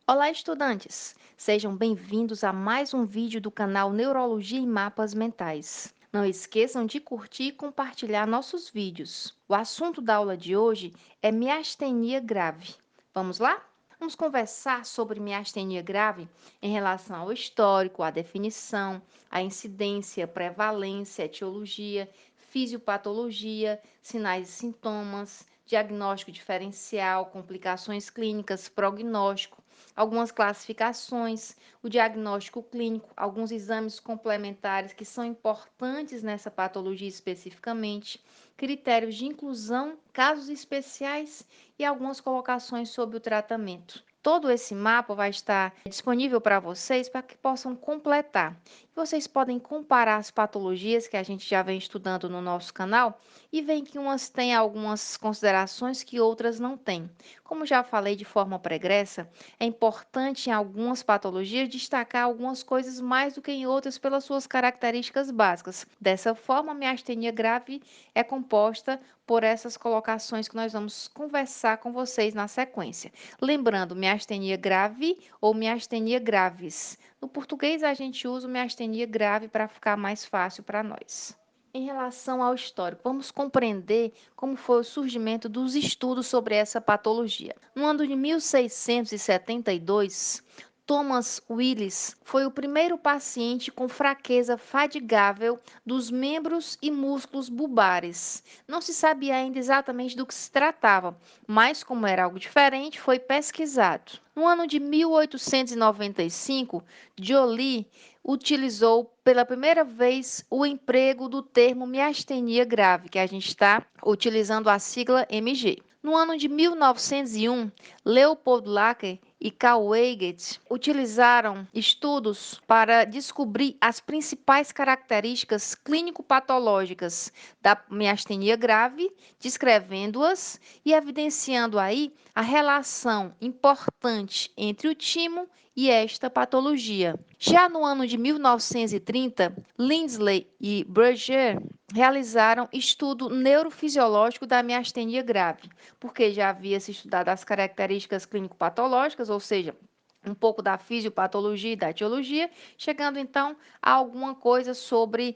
Olá, estudantes! Sejam bem-vindos a mais um vídeo do canal Neurologia e Mapas Mentais. Não esqueçam de curtir e compartilhar nossos vídeos. O assunto da aula de hoje é miastenia grave. Vamos lá? Vamos conversar sobre miastenia grave em relação ao histórico, à definição, à incidência, prevalência, etiologia, fisiopatologia, sinais e sintomas, diagnóstico diferencial, complicações clínicas, prognóstico, algumas classificações, o diagnóstico clínico, alguns exames complementares que são importantes nessa patologia especificamente, critérios de inclusão, casos especiais e algumas colocações sobre o tratamento. Todo esse mapa vai estar disponível para vocês para que possam completar. Vocês podem comparar as patologias que a gente já vem estudando no nosso canal e veem que umas têm algumas considerações que outras não têm. Como já falei de forma pregressa, é importante em algumas patologias destacar algumas coisas mais do que em outras pelas suas características básicas. Dessa forma, a miastenia grave é composta por essas colocações que nós vamos conversar com vocês na sequência. Lembrando, miastenia grave ou miastenia graves. No português, a gente usa o miastenia grave para ficar mais fácil para nós. Em relação ao histórico, vamos compreender como foi o surgimento dos estudos sobre essa patologia. No ano de 1672, Thomas Willis foi o primeiro paciente com fraqueza fadigável dos membros e músculos bulbares. Não se sabia ainda exatamente do que se tratava, mas como era algo diferente, foi pesquisado. No ano de 1895, Joly utilizou pela primeira vez o emprego do termo miastenia grave, que a gente está utilizando a sigla MG. No ano de 1901, Leopold Lacker e Carl Weigelt utilizaram estudos para descobrir as principais características clínico-patológicas da miastenia grave, descrevendo-as e evidenciando aí a relação importante entre o timo e esta patologia. Já no ano de 1930, Lindsley e Berger realizaram estudo neurofisiológico da miastenia grave, porque já havia se estudado as características clínico-patológicas, ou seja, um pouco da fisiopatologia e da etiologia, chegando então a alguma coisa sobre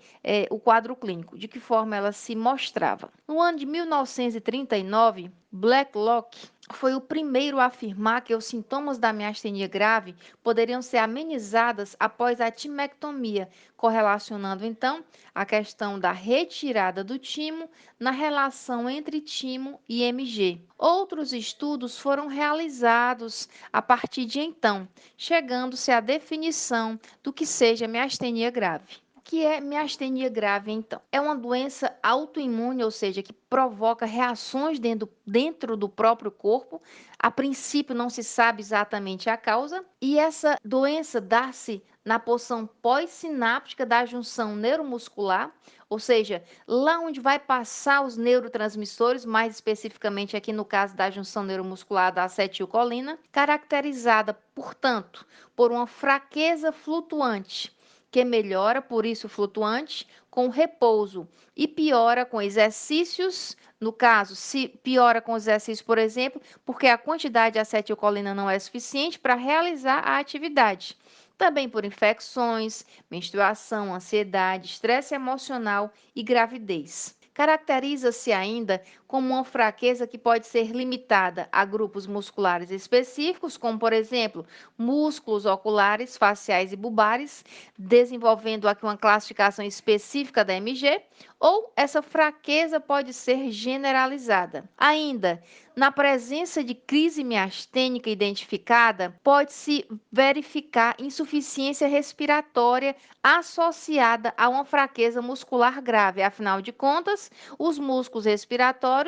o quadro clínico, de que forma ela se mostrava. No ano de 1939, Blacklock foi o primeiro a afirmar que os sintomas da miastenia grave poderiam ser amenizadas após a timectomia, correlacionando então a questão da retirada do timo na relação entre timo e MG. Outros estudos foram realizados a partir de então, chegando-se à definição do que seja miastenia grave. O que é miastenia grave, então? É uma doença autoimune, ou seja, que provoca reações dentro do próprio corpo. A princípio, não se sabe exatamente a causa, e essa doença dá-se na porção pós-sináptica da junção neuromuscular, ou seja, lá onde vai passar os neurotransmissores, mais especificamente aqui no caso da junção neuromuscular da acetilcolina, caracterizada, portanto, por uma fraqueza flutuante que melhora, por isso flutuante, com repouso e piora com exercícios. No caso, se piora com exercício, por exemplo, porque a quantidade de acetilcolina não é suficiente para realizar a atividade. Também por infecções, menstruação, ansiedade, estresse emocional e gravidez. Caracteriza-se ainda como uma fraqueza que pode ser limitada a grupos musculares específicos, como, por exemplo, músculos oculares, faciais e bulbares, desenvolvendo aqui uma classificação específica da MG, ou essa fraqueza pode ser generalizada. Ainda, na presença de crise miastênica identificada, pode-se verificar insuficiência respiratória associada a uma fraqueza muscular grave. Afinal de contas, os músculos respiratórios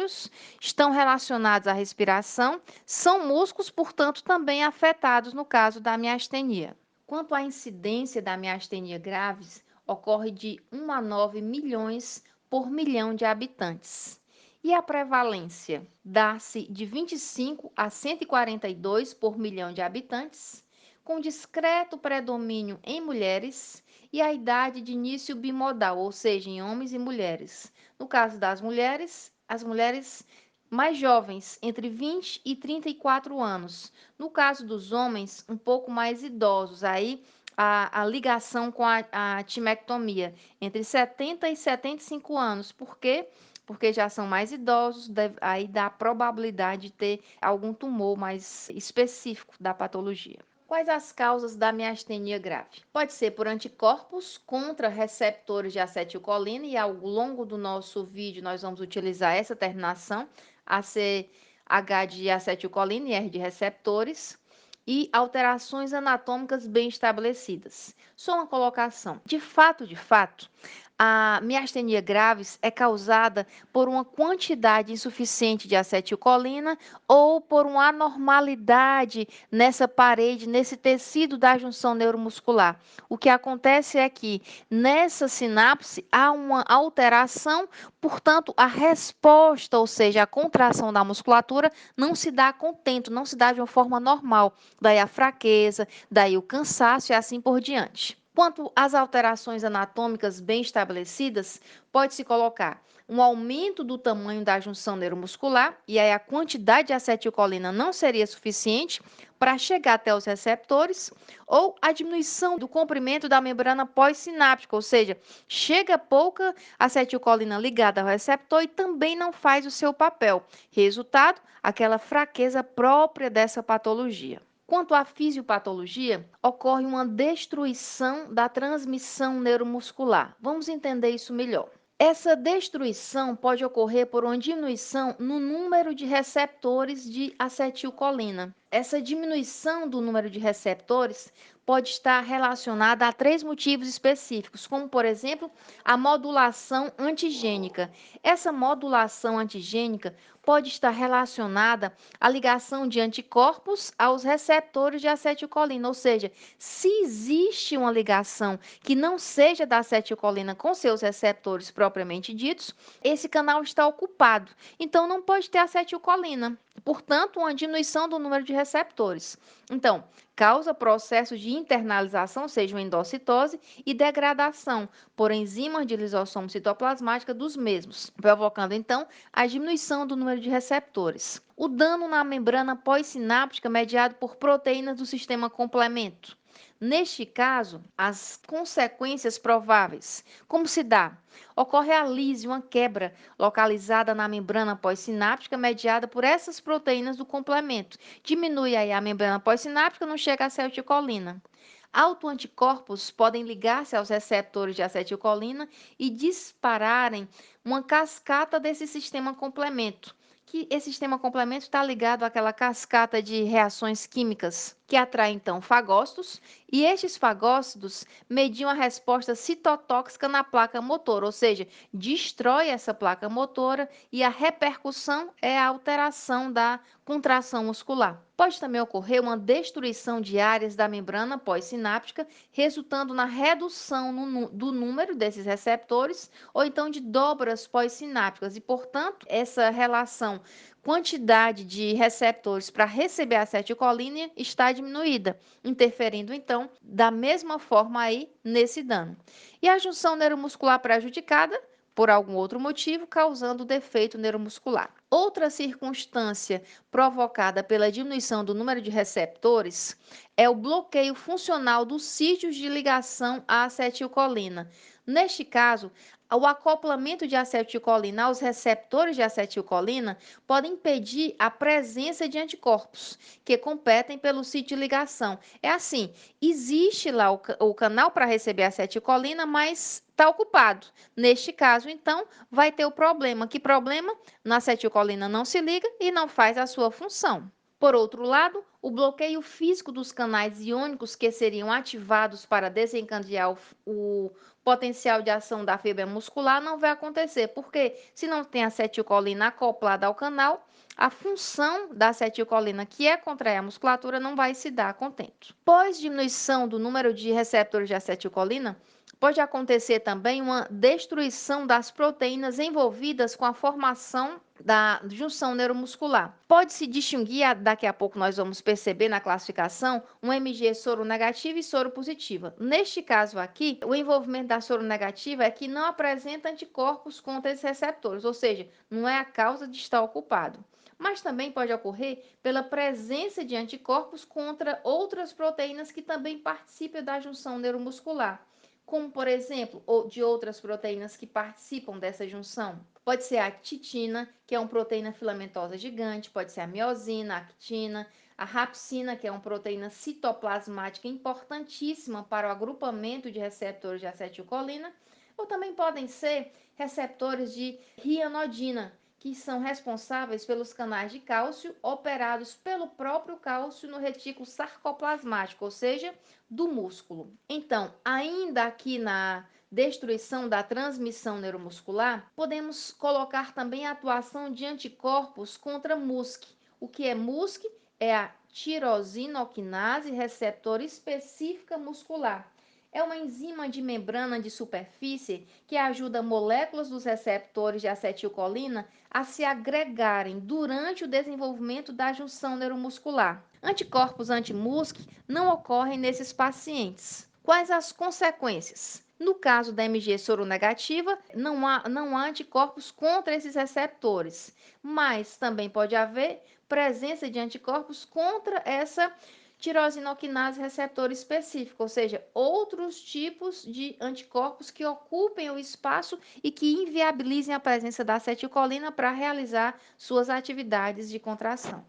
estão relacionados à respiração, são músculos, portanto, também afetados no caso da miastenia. Quanto à incidência da miastenia graves, ocorre de 1 a 9 milhões por milhão de habitantes. E a prevalência dá-se de 25 a 142 por milhão de habitantes, com discreto predomínio em mulheres e a idade de início bimodal, ou seja, em homens e mulheres. No caso das mulheres, as mulheres mais jovens, entre 20 e 34 anos. No caso dos homens, um pouco mais idosos, aí a ligação com a timectomia, entre 70 e 75 anos. Por quê? Porque já são mais idosos, aí dá a probabilidade de ter algum tumor mais específico da patologia. Quais as causas da miastenia grave? Pode ser por anticorpos contra receptores de acetilcolina, e ao longo do nosso vídeo nós vamos utilizar essa terminação, ACH de acetilcolina e R de receptores, e alterações anatômicas bem estabelecidas. Só uma colocação. De fato, a miastenia graves é causada por uma quantidade insuficiente de acetilcolina ou por uma anormalidade nessa parede, nesse tecido da junção neuromuscular. O que acontece é que nessa sinapse há uma alteração, portanto, a resposta, ou seja, a contração da musculatura, não se dá a contento, não se dá de uma forma normal. Daí a fraqueza, daí o cansaço e assim por diante. Quanto às alterações anatômicas bem estabelecidas, pode-se colocar um aumento do tamanho da junção neuromuscular, e aí a quantidade de acetilcolina não seria suficiente para chegar até os receptores, ou a diminuição do comprimento da membrana pós-sináptica, ou seja, chega pouca acetilcolina ligada ao receptor e também não faz o seu papel. Resultado, aquela fraqueza própria dessa patologia. Quanto à fisiopatologia, ocorre uma destruição da transmissão neuromuscular. Vamos entender isso melhor. Essa destruição pode ocorrer por uma diminuição no número de receptores de acetilcolina. Essa diminuição do número de receptores pode estar relacionada a três motivos específicos, como, por exemplo, a modulação antigênica. Essa modulação antigênica pode estar relacionada à ligação de anticorpos aos receptores de acetilcolina, ou seja, se existe uma ligação que não seja da acetilcolina com seus receptores propriamente ditos, esse canal está ocupado, então não pode ter acetilcolina. Portanto, uma diminuição do número de receptores. Então, causa processos de internalização, seja uma endocitose, e degradação por enzimas de lisossomo citoplasmática dos mesmos, provocando então a diminuição do número de receptores. O dano na membrana pós-sináptica mediado por proteínas do sistema complemento. Neste caso, as consequências prováveis, como se dá? Ocorre a lise, uma quebra localizada na membrana pós-sináptica mediada por essas proteínas do complemento. Diminui aí a membrana pós-sináptica, não chega a acetilcolina. Autoanticorpos podem ligar-se aos receptores de acetilcolina e dispararem uma cascata desse sistema complemento. Que esse sistema complemento está ligado àquela cascata de reações químicas que atrai então fagócitos, e estes fagócitos mediam a resposta citotóxica na placa motora, ou seja, destrói essa placa motora, e a repercussão é a alteração da contração muscular. Pode também ocorrer uma destruição de áreas da membrana pós-sináptica, resultando na redução do número desses receptores, ou então de dobras pós-sinápticas, e, portanto, essa relação quantidade de receptores para receber acetilcolina está diminuída, interferindo então da mesma forma aí nesse dano. E a junção neuromuscular prejudicada por algum outro motivo, causando defeito neuromuscular. Outra circunstância provocada pela diminuição do número de receptores é o bloqueio funcional dos sítios de ligação à acetilcolina. Neste caso, o acoplamento de acetilcolina aos receptores de acetilcolina pode impedir a presença de anticorpos que competem pelo sítio de ligação. É assim, existe lá o canal para receber acetilcolina, mas está ocupado. Neste caso, então, vai ter o problema. Que problema? Na acetilcolina não se liga e não faz a sua função. Por outro lado, o bloqueio físico dos canais iônicos que seriam ativados para desencadear o potencial de ação da fibra muscular não vai acontecer, porque se não tem acetilcolina acoplada ao canal, a função da acetilcolina, que é contrair a musculatura, não vai se dar a contento. Pós diminuição do número de receptores de acetilcolina, Pode acontecer também uma destruição das proteínas envolvidas com a formação da junção neuromuscular. Pode-se distinguir, daqui a pouco nós vamos perceber na classificação, um MG soro negativa e soro positiva. Neste caso aqui, o envolvimento da soro negativa é que não apresenta anticorpos contra esses receptores, ou seja, não é a causa de estar ocupado. Mas também pode ocorrer pela presença de anticorpos contra outras proteínas que também participam da junção neuromuscular, como por exemplo, de outras proteínas que participam dessa junção. Pode ser a actina, que é uma proteína filamentosa gigante, pode ser a miosina, a actina, a rapsina, que é uma proteína citoplasmática importantíssima para o agrupamento de receptores de acetilcolina, ou também podem ser receptores de rianodina, que são responsáveis pelos canais de cálcio operados pelo próprio cálcio no retículo sarcoplasmático, ou seja, do músculo. Então, ainda aqui na destruição da transmissão neuromuscular, podemos colocar também a atuação de anticorpos contra MuSC. O que é MuSC? É a tirosinoquinase receptor específica muscular. É uma enzima de membrana de superfície que ajuda moléculas dos receptores de acetilcolina a se agregarem durante o desenvolvimento da junção neuromuscular. Anticorpos anti-MuSC não ocorrem nesses pacientes. Quais as consequências? No caso da MG soronegativa, não há anticorpos contra esses receptores, mas também pode haver presença de anticorpos contra essa tirosinoquinase receptor específico, ou seja, outros tipos de anticorpos que ocupem o espaço e que inviabilizem a presença da acetilcolina para realizar suas atividades de contração.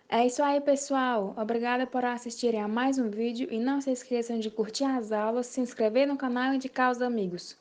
É isso aí, pessoal. Obrigada por assistirem a mais um vídeo e não se esqueçam de curtir as aulas, se inscrever no canal e indicar aos amigos.